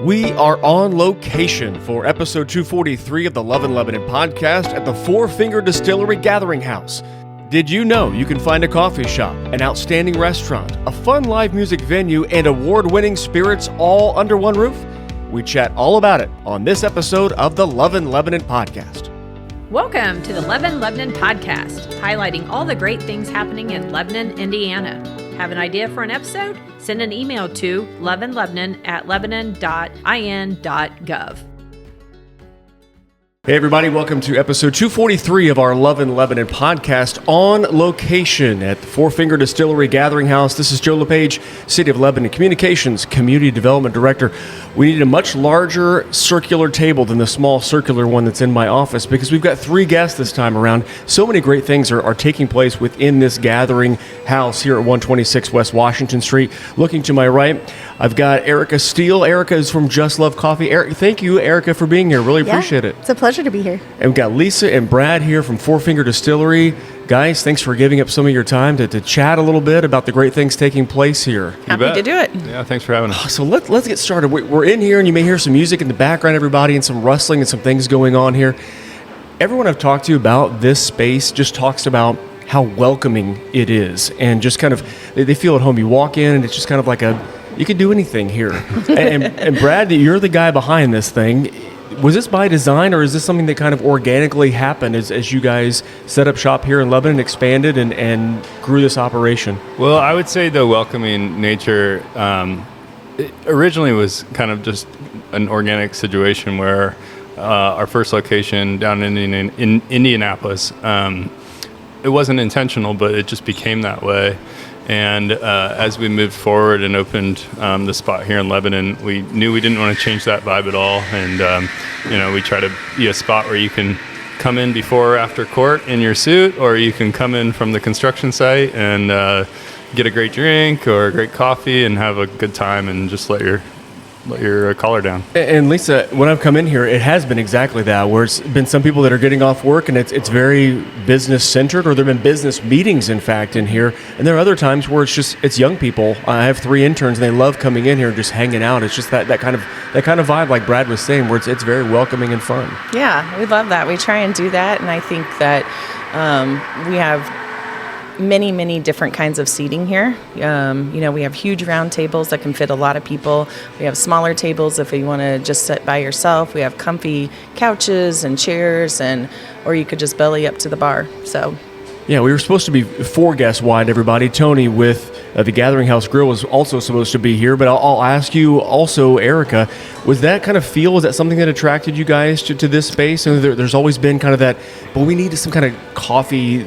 We are on location for episode 243 of the LovinLebanon Podcast at the Four Finger Distillery Gathering House. Did you know you can find a coffee shop, an outstanding restaurant, a fun live music venue, and award-winning spirits all under one roof? We chat all about it on this episode of the LovinLebanon Podcast. Welcome to the LovinLebanon Podcast, highlighting all the great things happening in Lebanon, Indiana. Have an idea for an episode? Send an email to lovinlebanon@lebanon.in.gov. Hey everybody, welcome to episode 243 of our LovinLebanon Podcast on location at the Four Finger Distillery Gathering House. This is Joe LePage, City of Lebanon Communications Community Development Director. We need a much larger circular table than the small circular one that's in my office because we've got three guests this time around. So many great things are taking place within this gathering house here at 126 West Washington Street. Looking to my right, I've got Erica Steele. Erica is from Just Love Coffee. Thank you, Erica, for being here. Really appreciate it. It's a pleasure to be here. And we've got Lisa and Brad here from Four Finger Distillery. Guys, thanks for giving up some of your time to chat a little bit about the great things taking place here. Happy to do it. Yeah, thanks for having us. So let's get started. We're in here, and you may hear some music in the background, everybody, and some rustling and some things going on here. Everyone I've talked to about this space just talks about how welcoming it is, and just kind of, they feel at home. You walk in, and it's just kind of like you can do anything here. and Brad, you're the guy behind this thing. Was this by design, or is this something that kind of organically happened as you guys set up shop here in Lebanon, expanded, and grew this operation? Well, I would say the welcoming nature it originally was kind of just an organic situation where our first location down in Indianapolis, it wasn't intentional, but it just became that way. And as we moved forward and opened the spot here in Lebanon, we knew we didn't want to change that vibe at all. And, we try to be a spot where you can come in before or after court in your suit, or you can come in from the construction site and get a great drink or a great coffee and have a good time and just let your collar down. And Lisa, when I've come in here, it has been exactly that, where it's been some people that are getting off work and it's very business centered, or there have been business meetings, in fact, in here. And there are other times where it's young people. I have 3 interns and they love coming in here and just hanging out. It's just that kind of vibe, like Brad was saying, where it's very welcoming and fun. Yeah, we love that. We try and do that, and I think that we have many different kinds of seating here. We have huge round tables that can fit a lot of people. We have smaller tables if you want to just sit by yourself. We have comfy couches and chairs, or you could just belly up to the bar. So, yeah, we were supposed to be 4 guests wide, everybody. Tony with the Gathering House Grille was also supposed to be here, but I'll ask you also, Erica, was that kind of feel, was that something that attracted you guys to this space? And there's always been kind of that, but we needed some kind of coffee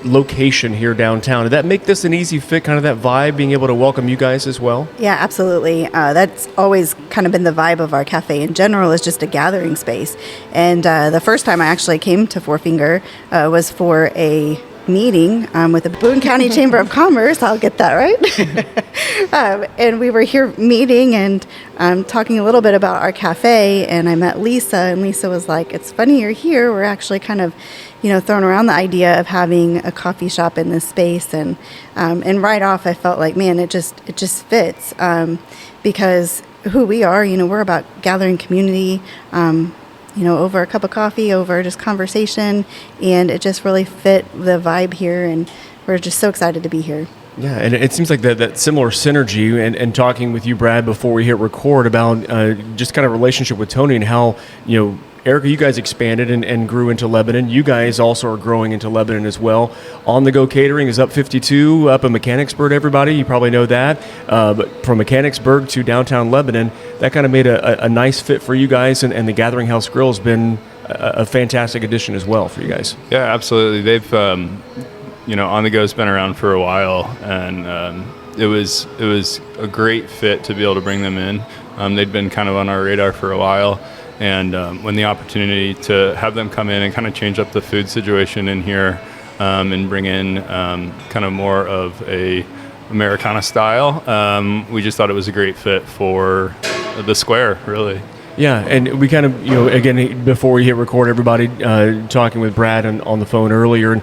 location here downtown. Did that make this an easy fit, kind of that vibe, being able to welcome you guys as well? Yeah, absolutely. That's always kind of been the vibe of our cafe in general, is just a gathering space. And the first time I actually came to Four Finger was for a meeting with the Boone County Chamber of Commerce. I'll get that right. And we were here meeting and talking a little bit about our cafe, and I met Lisa, and Lisa was like, "It's funny you're here. We're actually kind of throwing around the idea of having a coffee shop in this space," and right off I felt like, man, it just fits, because who we are, we're about gathering community, over a cup of coffee, over just conversation, and it just really fit the vibe here, and we're just so excited to be here. Yeah, and it seems like that similar synergy, and talking with you, Brad, before we hit record about just kind of relationship with Tony and how, Erica, you guys expanded and grew into Lebanon. You guys also are growing into Lebanon as well. On the Go Catering is up 52, up in Mechanicsburg, everybody. You probably know that. But from Mechanicsburg to downtown Lebanon, that kind of made a nice fit for you guys, and the Gathering House Grille has been a fantastic addition as well for you guys. Yeah, absolutely. They've, On the Go's been around for a while, and it was a great fit to be able to bring them in. They'd been kind of on our radar for a while. And when the opportunity to have them come in and kind of change up the food situation in here, and bring in kind of more of a Americana style, we just thought it was a great fit for the square, really. Yeah, and we kind of, again, before we hit record, everybody talking with Brad on the phone earlier, and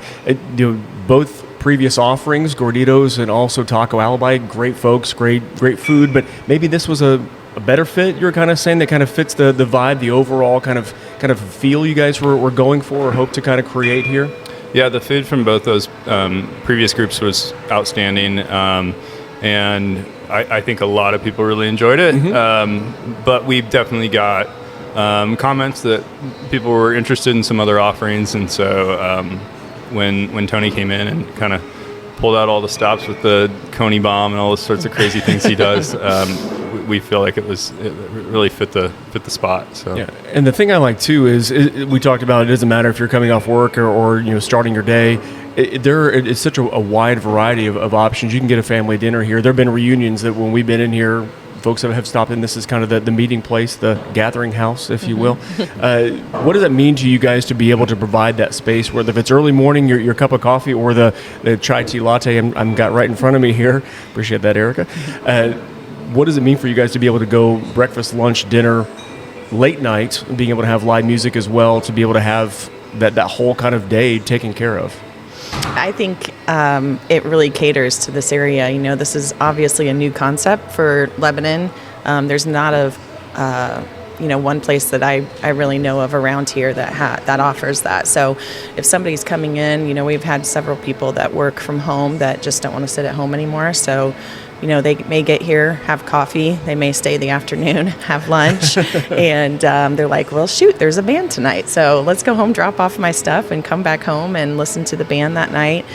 both previous offerings, Gorditos and also Taco Alibi, great folks, great food, but maybe this was a a better fit, you're kind of saying, that kind of fits the vibe, the overall kind of feel you guys were going for or hope to kind of create here? Yeah, the food from both those previous groups was outstanding, and I think a lot of people really enjoyed it. But we've definitely got comments that people were interested in some other offerings, and so when Tony came in and kind of pulled out all the stops with the Coney bomb and all those sorts of crazy things he does, we feel like it really fit the spot. So yeah, and the thing I like too is we talked about, it doesn't matter if you're coming off work or starting your day. It's such a wide variety of options. You can get a family dinner here. There have been reunions that when we've been in here, folks have stopped in. This is kind of the meeting place, the gathering house, if you will. What does it mean to you guys to be able to provide that space, whether if it's early morning, your cup of coffee, or the chai tea latte I'm got right in front of me here? Appreciate that, Erica. What does it mean for you guys to be able to go breakfast, lunch, dinner, late night, being able to have live music as well, to be able to have that whole kind of day taken care of? I think it really caters to this area. This is obviously a new concept for Lebanon. There's not one place that I really know of around here that offers that. So if somebody's coming in, we've had several people that work from home that just don't want to sit at home anymore. So they may get here, have coffee, they may stay the afternoon, have lunch, and they're like, well, shoot, there's a band tonight, so let's go home, drop off my stuff, and come back home and listen to the band that night.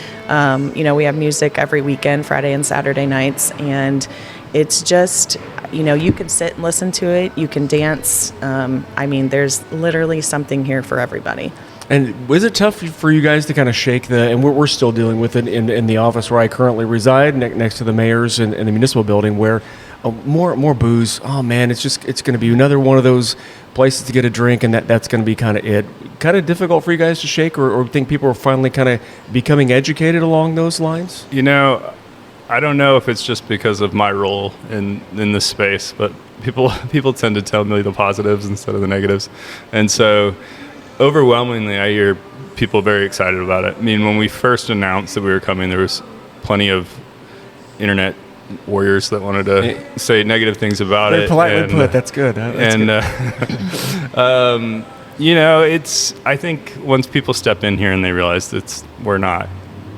We have music every weekend, Friday and Saturday nights, and it's just, you can sit and listen to it, you can dance. There's literally something here for everybody. And was it tough for you guys to kind of shake and we're still dealing with it in the office where I currently reside, next to the mayor's in the municipal building, where more booze. Oh man, it's going to be another one of those places to get a drink, and that's going to be kind of it. Kind of difficult for you guys to shake, or think people are finally kind of becoming educated along those lines? I don't know if it's just because of my role in this space, but people tend to tell me the positives instead of the negatives, and so overwhelmingly, I hear people very excited about it. When we first announced that we were coming, there was plenty of internet warriors that wanted to say negative things about it. Very politely put. That's good. It's. I think once people step in here and they realize we're not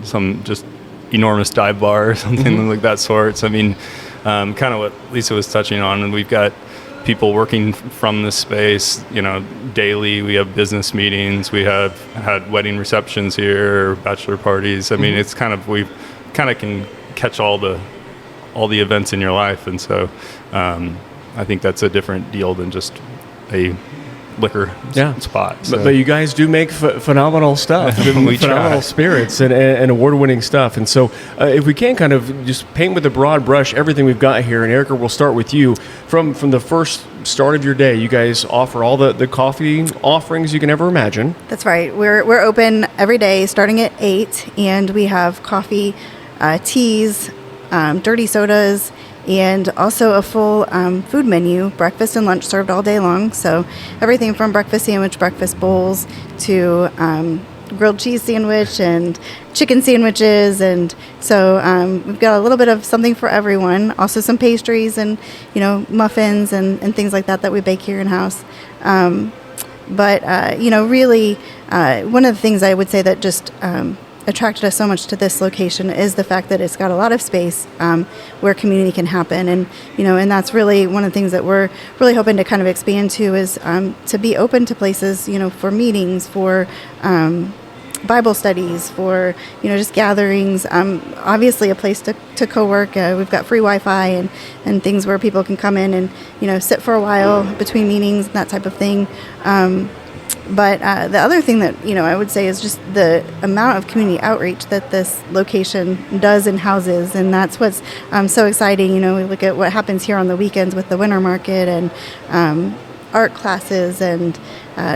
some just enormous dive bar or something like that sort. So, kind of what Lisa was touching on, and we've got people working from this space, daily. We have business meetings. We have had wedding receptions here, bachelor parties. It's kind of, we kind of can catch all the events in your life. And so I think that's a different deal than just a liquor spot. So. But you guys do make phenomenal stuff, phenomenal spirits and award-winning stuff. And so if we can kind of just paint with a broad brush everything we've got here, and Erica, we'll start with you. From the first start of your day, you guys offer all the coffee offerings you can ever imagine. That's right. We're open every day starting at 8, and we have coffee, teas, dirty sodas, and also a full food menu, breakfast and lunch served all day long. So everything from breakfast sandwich, breakfast bowls, to grilled cheese sandwich and chicken sandwiches. And so we've got a little bit of something for everyone. Also some pastries and, muffins and things like that we bake here in-house. But really one of the things I would say that just attracted us so much to this location is the fact that it's got a lot of space where community can happen, and and that's really one of the things that we're really hoping to kind of expand to is to be open to places for meetings, for Bible studies, for just gatherings. Obviously a place to co-work. We've got free Wi-Fi and things where people can come in and sit for a while between meetings and that type of thing. But the other thing that, I would say is just the amount of community outreach that this location does and houses. And that's what's so exciting. We look at what happens here on the weekends with the winter market and art classes and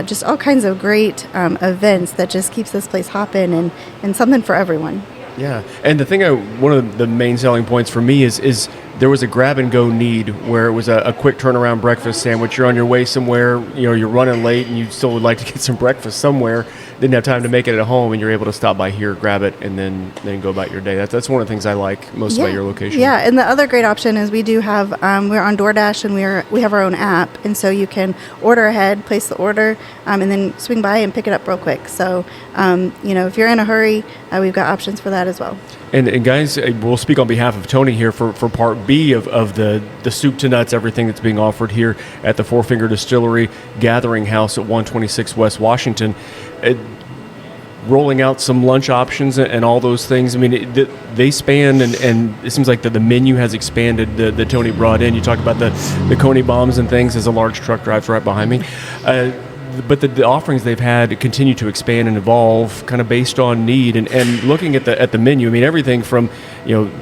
just all kinds of great events that just keeps this place hopping and something for everyone. Yeah, and the thing, one of the main selling points for me is there was a grab-and-go need where it was a quick turnaround breakfast sandwich. You're on your way somewhere, you're running late, and you still would like to get some breakfast somewhere. Didn't have time to make it at home, and you're able to stop by here, grab it, and then go about your day. That's one of the things I like most about your location. Yeah, and the other great option is we do have we're on DoorDash, and we have our own app, and so you can order ahead, place the order, and then swing by and pick it up real quick. So if you're in a hurry, we've got options for that as well. And guys, we'll speak on behalf of Tony here for part B of the soup to nuts, everything that's being offered here at the Four Finger Distillery Gathering House at 126 West Washington. Rolling out some lunch options and all those things. I mean, they span, and it seems like the menu has expanded that Tony brought in. You talk about the Coney bombs and things as a large truck drives right behind me. But the offerings they've had continue to expand and evolve kind of based on need. And looking at the menu, I mean, everything from,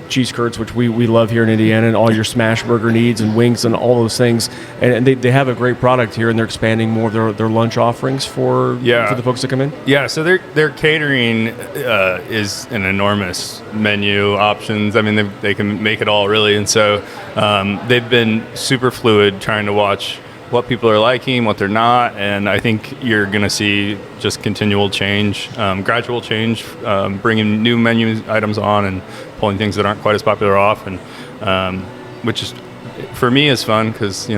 cheese curds, which we love here in Indiana, and all your smash burger needs and wings and all those things. And they have a great product here, and they're expanding more of their lunch offerings for the folks that come in. Yeah, so their catering is an enormous menu options. I mean, they can make it all, really. And so they've been super fluid, trying to watch what people are liking, what they're not, and I think you're going to see just continual change, gradual change, bringing new menu items on and pulling things that aren't quite as popular off, and which is, for me, is fun because,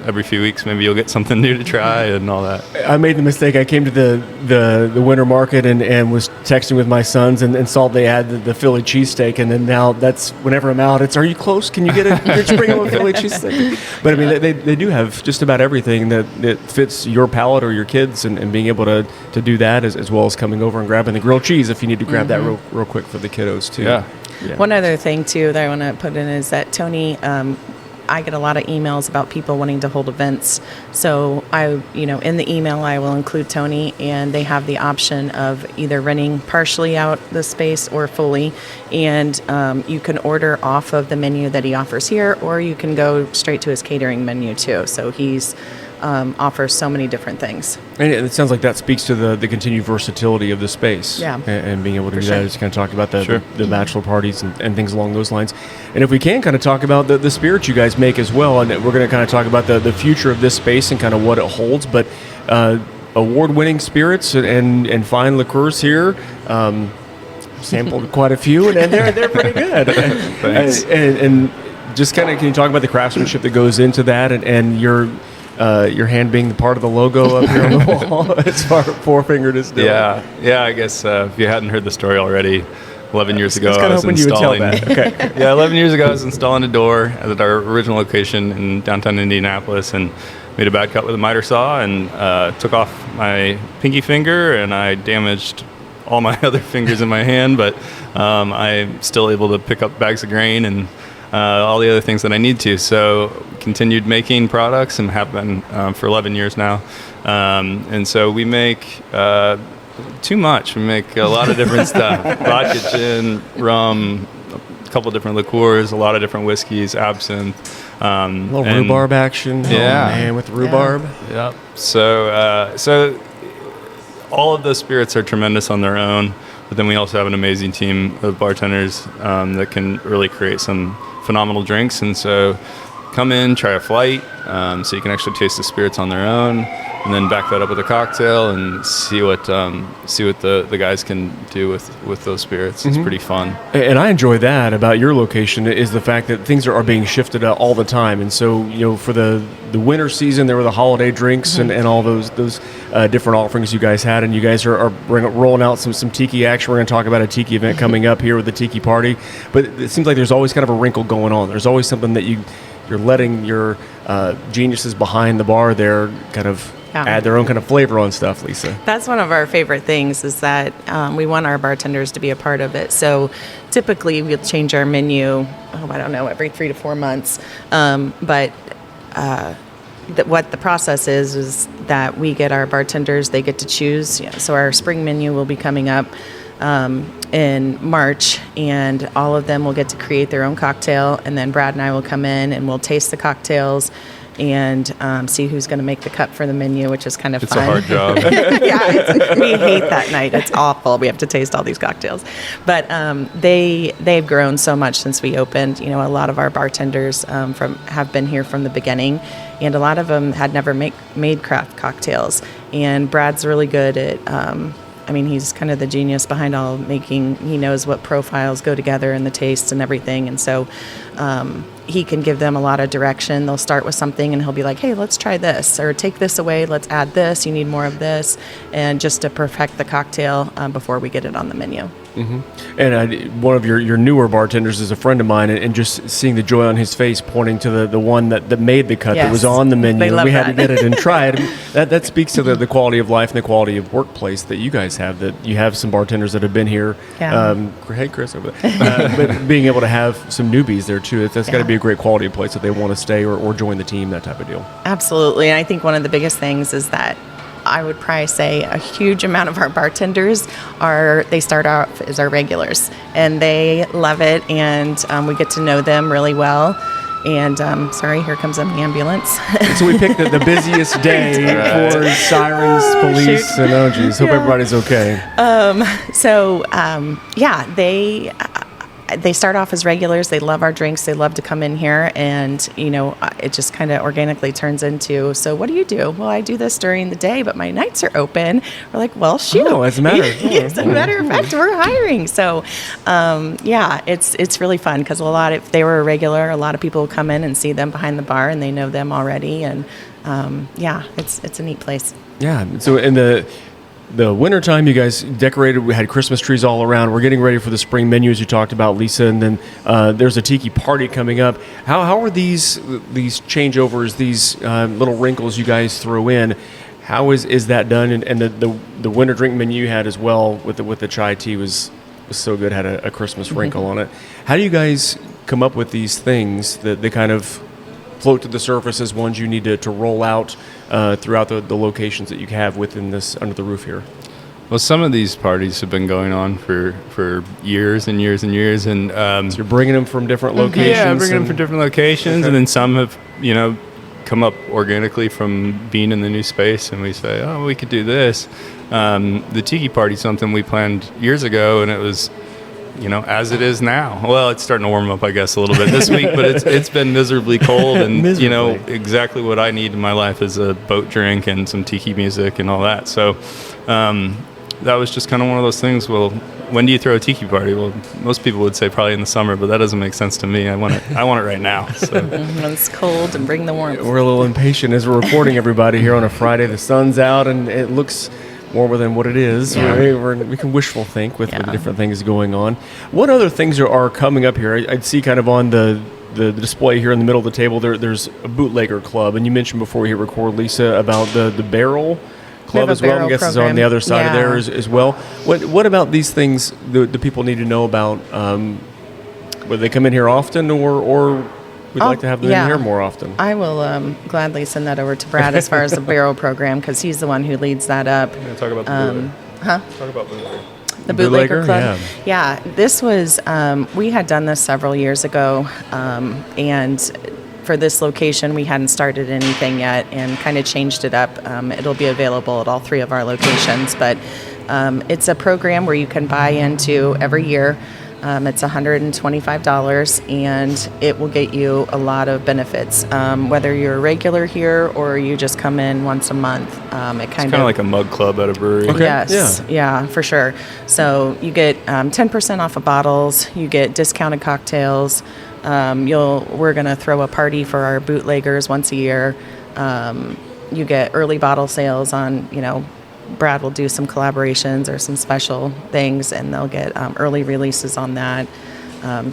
every few weeks maybe you'll get something new to try and all that. I made the mistake. I came to the winter market and was texting with my sons and saw they had the Philly cheesesteak, and then now that's whenever I'm out, it's, are you close? Can you get just bring up a Philly cheesesteak? But I mean, they do have just about everything that fits your palate or your kids, and being able to do that as well as coming over and grabbing the grilled cheese if you need to grab that real quick for the kiddos too. Yeah. One other thing too that I want to put in is that Tony, I get a lot of emails about people wanting to hold events. So in the email, I will include Tony, and they have the option of either renting partially out the space or fully. And you can order off of the menu that he offers here, or you can go straight to his catering menu too. So he's offers so many different things. And it sounds like that speaks to the continued versatility of the space. Yeah. And being able to do that, just kind of talk about the bachelor parties and things along those lines. And if we can kind of talk about the spirits you guys make as well, and we're going to kind of talk about the future of this space and kind of what it holds, but award-winning spirits and fine liqueurs here. Sampled quite a few, and they're pretty good. Thanks. And just kind of, can you talk about the craftsmanship that goes into that, and your hand being the part of the logo up here on the wall as far as Four Finger Distillery? Yeah. I guess if you hadn't heard the story already, 11 years ago, I was installing. you would tell that. Okay. Yeah, 11 years ago, I was installing a door at our original location in downtown Indianapolis, and made a bad cut with a miter saw, and took off my pinky finger, and I damaged all my other fingers in my hand, but I'm still able to pick up bags of grain and all the other things that I need to. So continued making products, and have been for 11 years now. And so we make too much. We make a lot of different stuff: vodka, gin, rum, a couple different liqueurs, a lot of different whiskeys, absinthe. A little rhubarb action. Yeah. Oh, man, with rhubarb. Yep. So all of those spirits are tremendous on their own, but then we also have an amazing team of bartenders that can really create some phenomenal drinks. And so come in, try a flight, so you can actually taste the spirits on their own, and then back that up with a cocktail and see what the guys can do with those spirits. It's pretty fun. And I enjoy that about your location, is the fact that things are being shifted all the time. And so, for the winter season, there were the holiday drinks and all those different offerings you guys had, and you guys are rolling out some tiki action. We're going to talk about a tiki event coming up here with the tiki party. But it seems like there's always kind of a wrinkle going on. There's always something that you're letting your geniuses behind the bar there kind of add their own kind of flavor on stuff, Lisa. That's one of our favorite things, is that we want our bartenders to be a part of it. So typically we'll change our menu, every 3 to 4 months. But what the process is that we get our bartenders, they get to choose. So our spring menu will be coming up in March, and all of them will get to create their own cocktail, and then Brad and I will come in and we'll taste the cocktails, and see who's going to make the cut for the menu, which is kind of fun. It's a hard job. We hate that night. It's awful. We have to taste all these cocktails. But they've grown so much since we opened. You know, a lot of our bartenders have been here from the beginning, and a lot of them had never made craft cocktails. And Brad's really good at he's kind of the genius behind all making. He knows what profiles go together and the tastes and everything. And so he can give them a lot of direction. They'll start with something and he'll be like, hey, let's try this, or take this away. Let's add this. You need more of this. And just to perfect the cocktail before we get it on the menu. Mm-hmm. And one of your newer bartenders is a friend of mine, and just seeing the joy on his face pointing to the one that made the cut, that was on the menu. They love we had that. to get it and try it. That speaks to the quality of life and the quality of workplace that you guys have, that you have some bartenders that have been here. Yeah. Hey, Chris, over there. But being able to have some newbies there, too, that's got to be a great quality of place if they want to stay or join the team, that type of deal. Absolutely. And I think one of the biggest things is that I would probably say a huge amount of our bartenders they start out as our regulars, and they love it, and we get to know them really well. And sorry, here comes an ambulance. So we picked the busiest day for sirens, police, and oh geez, hope everybody's okay. They start off as regulars. They love our drinks. They love to come in here, and it just kind of organically turns into, so what do you do? Well, I do this during the day, but my nights are open. We're like, well, shoot. Oh, as a matter. As a matter of fact, we're hiring. So, it's really fun because if they were a regular, a lot of people come in and see them behind the bar, and they know them already, and it's a neat place. Yeah. So in the wintertime, you guys decorated. We had Christmas trees all around. We're getting ready for the spring menu, as you talked about, Lisa. And then there's a tiki party coming up. How are these changeovers, these little wrinkles you guys throw in? How is that done? And the winter drink menu you had as well with the chai tea was so good. Had a Christmas wrinkle on it. How do you guys come up with these things that they kind of float to the surface as ones you need to roll out throughout the locations that you have within this under the roof here? Well, some of these parties have been going on for years and years and years, and so you're bringing them from different locations. Yeah, bringing them from different locations, and then some have come up organically from being in the new space, and we say, oh, we could do this. The tiki party is something we planned years ago, and it was, as it is now. Well, it's starting to warm up, I guess, a little bit this week, but it's been miserably cold, and exactly what I need in my life is a boat drink and some tiki music and all that. So that was just kind of one of those things. Well, when do you throw a tiki party? Well, most people would say probably in the summer, but that doesn't make sense to me. I want it right now. So. When it's cold, and bring the warmth. We're a little impatient as we're recording, everybody, here on a Friday. The sun's out, and it looks warmer than what it is. Yeah. Right? We can wishful think with the different things going on. What other things are coming up here? I'd see kind of on the display here in the middle of the table, there's a bootlegger club, and you mentioned before we hit record, Lisa, about the barrel club as well. I guess is on the other side of there as well. What about these things the people need to know about? Whether they come in here often, or we'd like to have them in here more often. I will gladly send that over to Brad as far as the barrel program, because he's the one who leads that up. Yeah, talk about the bootlegger. Talk about bootlegger. The Bootlegger Club. Yeah, this was, we had done this several years ago, and for this location, we hadn't started anything yet and kind of changed it up. It'll be available at all 3 of our locations, but it's a program where you can buy into every year. It's $125, and it will get you a lot of benefits. Whether you're a regular here or you just come in once a month, it's kind of like a mug club at a brewery. Okay. Yes, yeah, for sure. So you get 10% off of bottles. You get discounted cocktails. We're going to throw a party for our bootleggers once a year. You get early bottle sales on, Brad will do some collaborations or some special things, and they'll get early releases on that.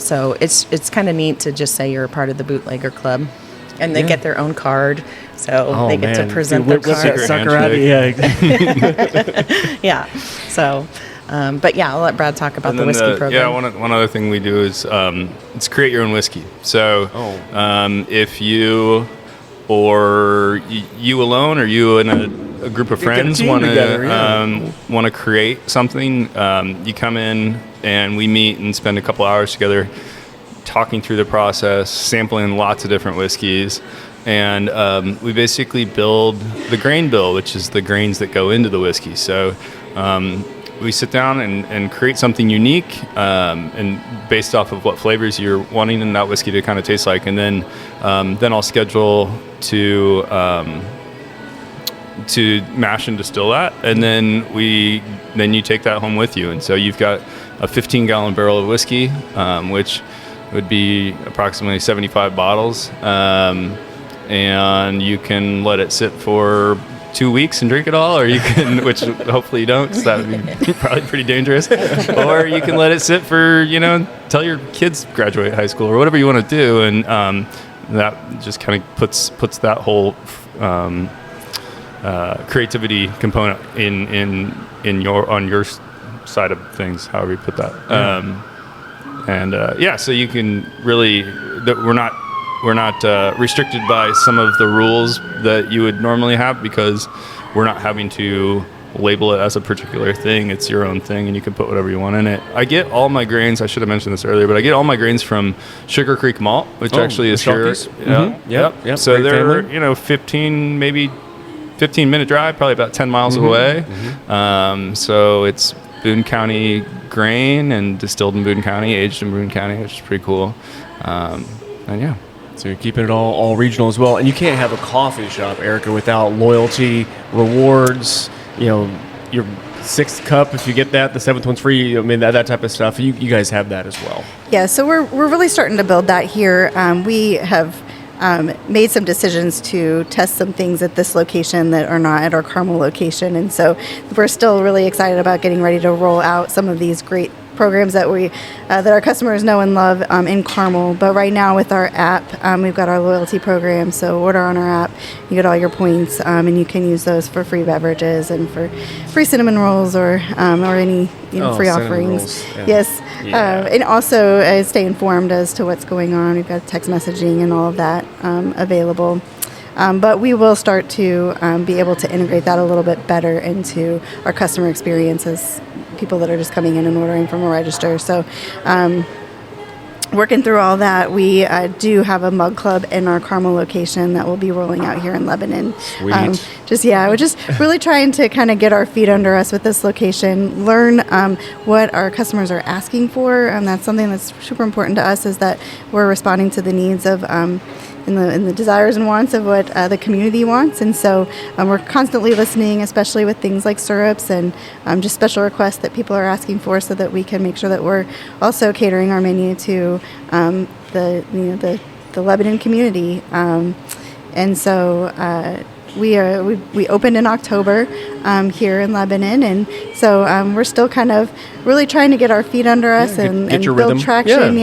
So it's kind of neat to just say you're a part of the Bootlegger Club, and they get their own card, so they get to present their card. Sucker out. Yeah. So, but I'll let Brad talk about the whiskey program. Yeah, one other thing we do is it's create your own whiskey. So if you or you alone or you and a group of friends want to create something, you come in and we meet and spend a couple hours together talking through the process, sampling lots of different whiskeys, And we basically build the grain bill, which is the grains that go into the whiskey. So we sit down and create something unique and based off of what flavors you're wanting in that whiskey to kind of taste like. And then I'll schedule to mash and distill that. And then you take that home with you. And so you've got a 15-gallon barrel of whiskey, which would be approximately 75 bottles. And you can let it sit for 2 weeks and drink it all, or you can, which hopefully you don't, because that would be probably pretty dangerous. Or you can let it sit for, till your kids graduate high school or whatever you want to do, and that just kind of puts that whole creativity component on your side of things, however you put that. So you can really, we're not restricted by some of the rules that you would normally have, because we're not having to label it as a particular thing. It's your own thing, and you can put whatever you want in it. I get all my grains, I should have mentioned this earlier, but I get all my grains from Sugar Creek Malt, which actually is here. Mm-hmm. Yep. So Great they're, family. 15-minute drive, probably about 10 miles away. Mm-hmm. So it's Boone County grain and distilled in Boone County, aged in Boone County, which is pretty cool. So you're keeping it all regional as well. And you can't have a coffee shop, Erica, without loyalty, rewards, your 6th cup, if you get that, the 7th one's free. I mean, that type of stuff. You guys have that as well. Yeah, so we're really starting to build that here. We have made some decisions to test some things at this location that are not at our Carmel location. And so we're still really excited about getting ready to roll out some of these great programs that that our customers know and love in Carmel. But right now with our app, we've got our loyalty program. So order on our app, you get all your points, and you can use those for free beverages and for free cinnamon rolls or any free offerings. Rolls. Yeah. Yes, and also stay informed as to what's going on. We've got text messaging and all of that available. But we will start to be able to integrate that a little bit better into our customer experiences, people that are just coming in and ordering from a register. So working through all that, we do have a mug club in our Carmel location that will be rolling out here in Lebanon. Sweet. We're just really trying to kind of get our feet under us with this location, learn what our customers are asking for. That's something that's super important to us, is that we're responding to the needs of in the desires and wants of what the community wants. And so we're constantly listening, especially with things like syrups and just special requests that people are asking for, so that we can make sure that we're also catering our menu to the Lebanon community. And so we opened in October here in Lebanon, and so we're still kind of really trying to get our feet under us and build rhythm. traction.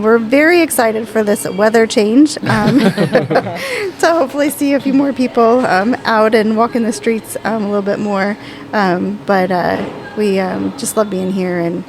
We're very excited for this weather change, to hopefully see a few more people out and walking the streets a little bit more. But we just love being here and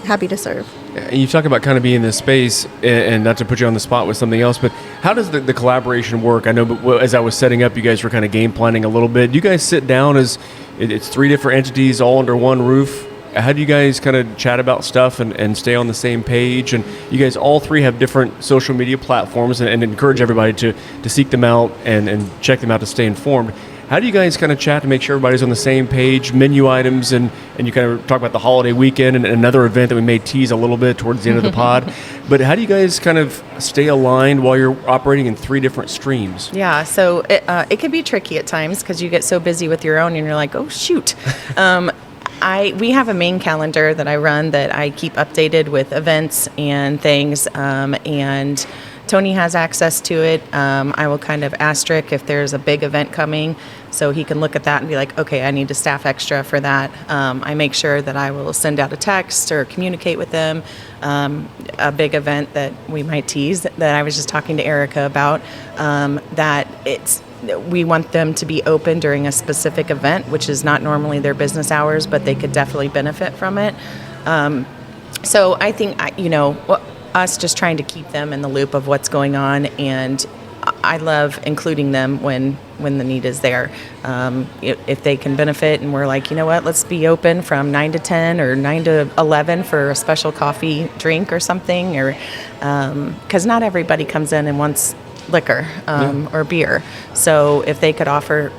happy to serve. And you talk about kind of being in this space, and not to put you on the spot with something else, but how does the collaboration work? I know, but as I was setting up, you guys were kind of game planning a little bit. Do you guys sit down as it's 3 different entities all under one roof? How do you guys kind of chat about stuff and stay on the same page? And you guys all 3 have different social media platforms, and encourage everybody to seek them out and check them out to stay informed. How do you guys kind of chat to make sure everybody's on the same page, menu items, and you kind of talk about the holiday weekend and another event that we may tease a little bit towards the end of the pod. But how do you guys kind of stay aligned while you're operating in 3 different streams? Yeah, so it can be tricky at times, because you get so busy with your own and you're like, oh, shoot. We have a main calendar that I run that I keep updated with events and things, and Tony has access to it. I will kind of asterisk if there's a big event coming, so he can look at that and be like, okay, I need to staff extra for that. I make sure that I will send out a text or communicate with them. A big event that we might tease, that I was just talking to Erica about, that we want them to be open during a specific event, which is not normally their business hours, but they could definitely benefit from it. So I think, us just trying to keep them in the loop of what's going on, and I love including them when the need is there. If they can benefit, and we're like, you know what, let's be open from 9 to 10 or 9 to 11 for a special coffee drink or something, or because not everybody comes in and wants liquor or beer. So if they could offer,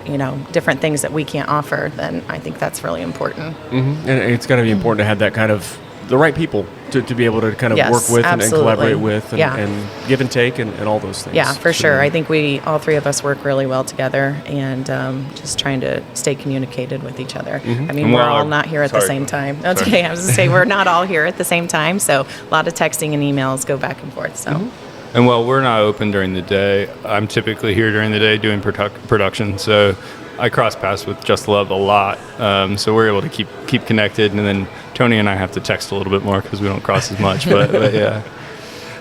different things that we can't offer, then I think that's really important. Mm-hmm. And it's got to be important to have that kind of the right people to be able to kind of Yes, work with and collaborate with Yeah. and give and take and all those things. Yeah, for sure. I think all three of us work really well together, and just trying to stay communicated with each other. Mm-hmm. I mean, we're all not here at the same time. That's okay. I was going to say, we're not all here at the same time, so a lot of texting and emails go back and forth. So. Mm-hmm. And while we're not open during the day, I'm typically here during the day doing production, so I cross paths with Just Love a lot, so we're able to keep connected, and then Tony and I have to text a little bit more because we don't cross as much, but yeah.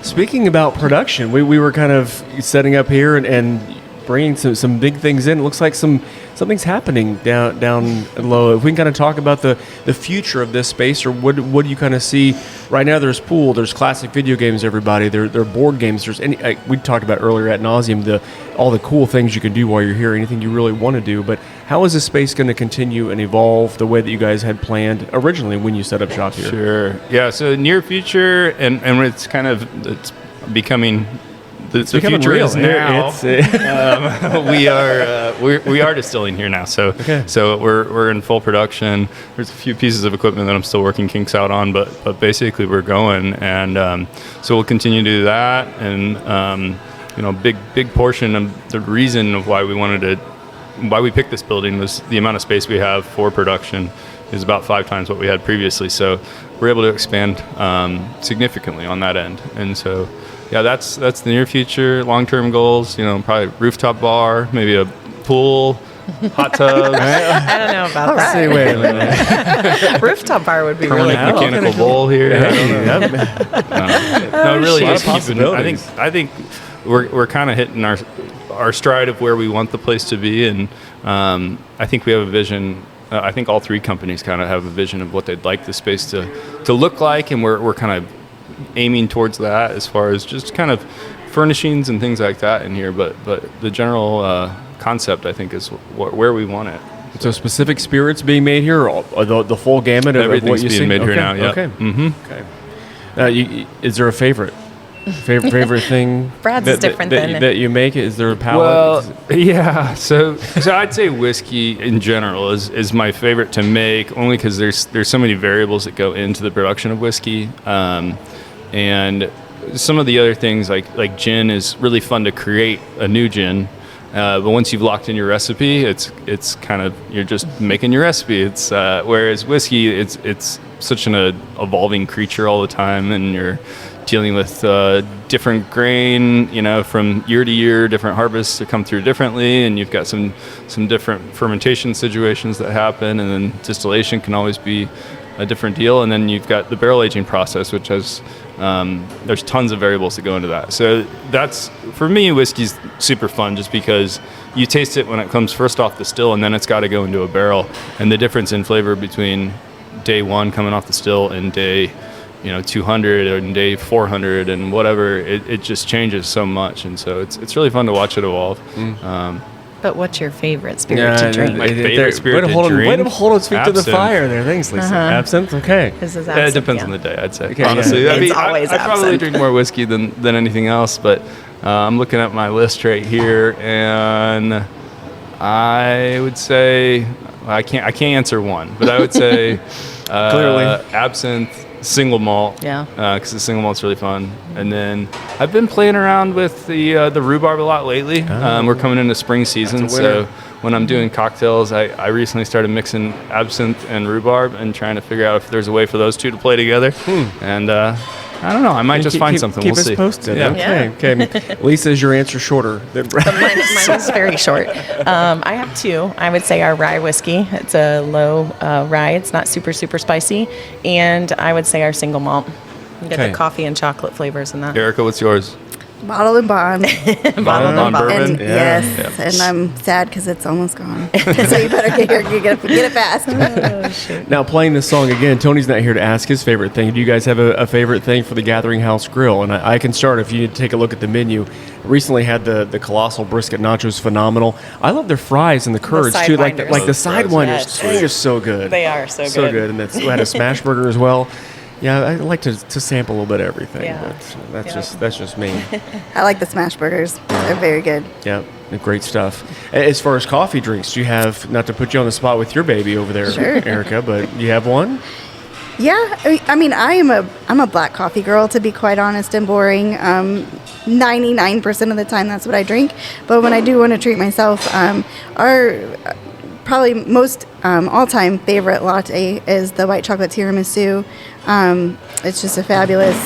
Speaking about production, we were kind of setting up here and bringing some big things in. It looks like something's happening down low. If we can kind of talk about the future of this space, or what do you kind of see right now? There's pool, there's classic video games, everybody. There are board games. There's we talked about earlier ad nauseum all the cool things you can do while you're here, anything you really want to do. But how is this space going to continue and evolve the way that you guys had planned originally when you set up shop here? Sure. Yeah. So near future, and it's becoming. The future real. is now. We are distilling here now, so we're in full production. There's a few pieces of equipment that I'm still working kinks out on, but basically we're going, and so we'll continue to do that. And big portion of the reason of why we picked this building was the amount of space we have for production is about 5 times what we had previously. So we're able to expand significantly on that end, and so. Yeah, that's the near future. Long-term goals, probably rooftop bar, maybe a pool, hot tub. I don't know about that. Say, wait a minute. Rooftop bar would be really cool. Mechanical bowl here. No, really, just keeping. I think we're kind of hitting our stride of where we want the place to be, and I think we have a vision. I think all 3 companies kind of have a vision of what they'd like the space to look like, and we're kind of aiming towards that as far as just kind of furnishings and things like that in here, but the general concept I think is where we want it. So specific spirits being made here, or the full gamut of what you see? Everything's being made here now. Yeah. Okay. Mm-hmm. Okay. Is there a favorite thing? Brad's is different that you make? Is there a palate? Well, yeah. So I'd say whiskey in general is my favorite to make, only because there's so many variables that go into the production of whiskey. And some of the other things like gin is really fun to create a new gin, but once you've locked in your recipe, it's kind of you're just making your recipe. It's whereas whiskey, it's such an evolving creature all the time, and you're dealing with different grain, from year to year, different harvests that come through differently, and you've got some different fermentation situations that happen, and then distillation can always be a different deal, and then you've got the barrel aging process, which has there's tons of variables that go into that. So that's, for me, whiskey's super fun just because you taste it when it comes first off the still, and then it's got to go into a barrel, and the difference in flavor between day 1 coming off the still and day 200 and day 400 and whatever, it just changes so much, and so it's really fun to watch it evolve. But what's your favorite spirit to drink? My favorite spirit to drink? Way to hold his feet to the Absinthe. fire there. Thanks, Lisa. Absinthe? Okay. This is It depends on the day, I'd say. Okay, honestly, yeah. It's always I probably absinthe. drink more whiskey than anything else, but I'm looking at my list right here, and I would say I can't answer one, but I would say Clearly absinthe, single malt, Yeah. because the single malt's really fun. And then I've been playing around with the rhubarb a lot lately. We're coming into spring season, That's a winner. so when I'm doing cocktails, I recently started mixing absinthe and rhubarb and trying to figure out if there's a way for those two to play together. And I don't know. I might just find something. Keep We'll us see. posted. Yeah. Okay. Lisa, is your answer shorter than Brad? Mine is very short. I have 2. I would say our rye whiskey. It's a low rye. It's not super spicy. And I would say our single malt. You get Okay. the coffee and chocolate flavors in that. Erica, what's yours? Bottle and bond. Bottled on bourbon. And Yeah. yes, and I'm sad because it's almost gone. So you better get here, get it fast. Now, playing this song again, Tony's not here to ask his favorite thing. Do you guys have a favorite thing for the Gathering House Grill? And I can start if you need to take a look at the menu. Recently had the colossal brisket nachos, phenomenal. I love their fries and the curds too, sidewinders. like the sidewinders. Yes. They're just so good. They are so So good. good, and we had a smash burger as well. Yeah, I like to sample a little bit of everything, Yeah. but that's just me. I like the smash burgers. They're very good. Yeah, great stuff. As far as coffee drinks, do you have, not to put you on the spot with your baby over there, Sure. Erica, but you have one? Yeah, I mean, I'm a black coffee girl, to be quite honest and boring. 99% of the time, that's what I drink. But when I do want to treat myself, our probably most all-time favorite latte is the white chocolate tiramisu. It's just a fabulous,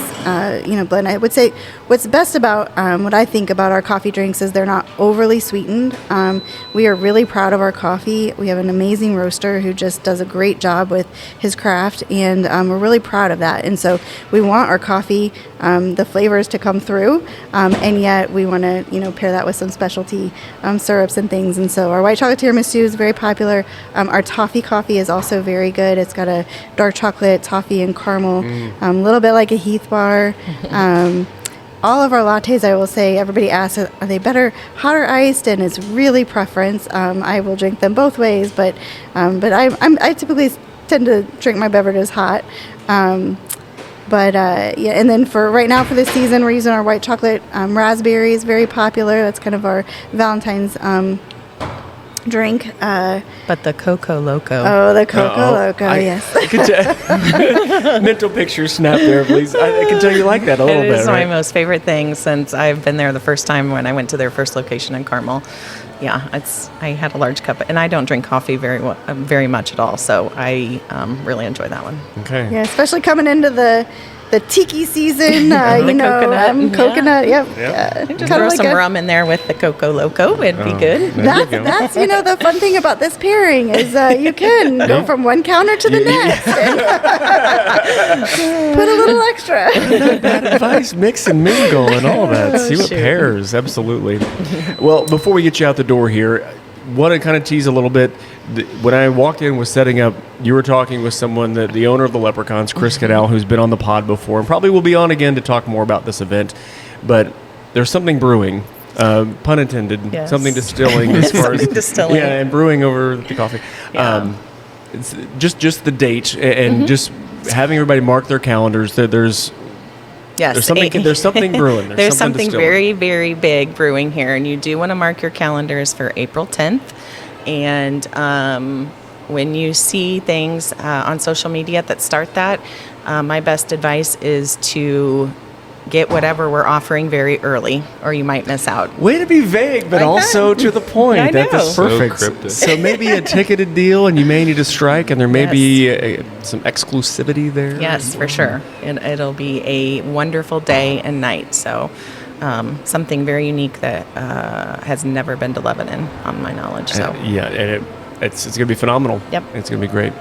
blend. I would say what's best about what I think about our coffee drinks is they're not overly sweetened. We are really proud of our coffee. We have an amazing roaster who just does a great job with his craft, and we're really proud of that. And so we want our coffee, the flavors to come through, and yet we want to, pair that with some specialty syrups and things. And so our white chocolate tiramisu is very popular. Our toffee coffee is also very good. It's got a dark chocolate, toffee, and caramel, a little bit like a Heath bar. All of our lattes, I will say, everybody asks, are they better hot or iced? And it's really preference. I will drink them both ways, but I typically tend to drink my beverages hot. And then for right now for this season, we're using our white chocolate raspberry is very popular. That's kind of our Valentine's drink. But the Coco Loco. Oh, the Coco Loco, yes. I could mental picture snap there, please. I can tell you like that a little bit. It is my right? most favorite thing since I've been there the first time when I went to their first location in Carmel. Yeah, I had a large cup, and I don't drink coffee very much at all, so I really enjoy that one. Okay. Yeah, especially coming into the tiki season, coconut. Yep. Yeah. Just throw some rum in there with the Coco Loco. It'd be good. That's the fun thing about this pairing is you can go from one counter to the next and put a little extra. Bad advice, mix and mingle and all that. See what pairs. Absolutely. Well, before we get you out the door here, want to kind of tease a little bit. When I walked in, was setting up, you were talking with someone, the owner of the Leprechauns, Chris Cadell, who's been on the pod before and probably will be on again to talk more about this event. But there's something brewing, pun intended, yes. Something distilling as far as distilling. Yeah, and brewing over the coffee. Yeah. It's just the date and just having everybody mark their calendars. There's something brewing. There's something distilling. very, very big brewing here, and you do want to mark your calendars for April 10th. And when you see things on social media that start that, my best advice is to get whatever we're offering very early, or you might miss out. Way to be vague, but also to the point. I know. That's perfect. So cryptic. So maybe a ticketed deal, and you may need to strike, and there may be some exclusivity there. Yes, for sure. And it'll be a wonderful day and night. So something very unique that has never been to Lebanon, on my knowledge. So And it's going to be phenomenal. Yep. It's going to be great.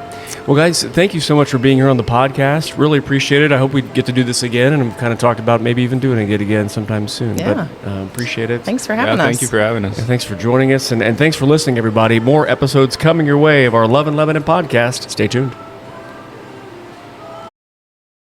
Well, guys, thank you so much for being here on the podcast. Really appreciate it. I hope we get to do this again, and we've kind of talked about maybe even doing it again sometime soon. Yeah. But appreciate it. Thanks for having us. Thank you for having us. And thanks for joining us, and thanks for listening, everybody. More episodes coming your way of our Love and Lebanon podcast. Stay tuned.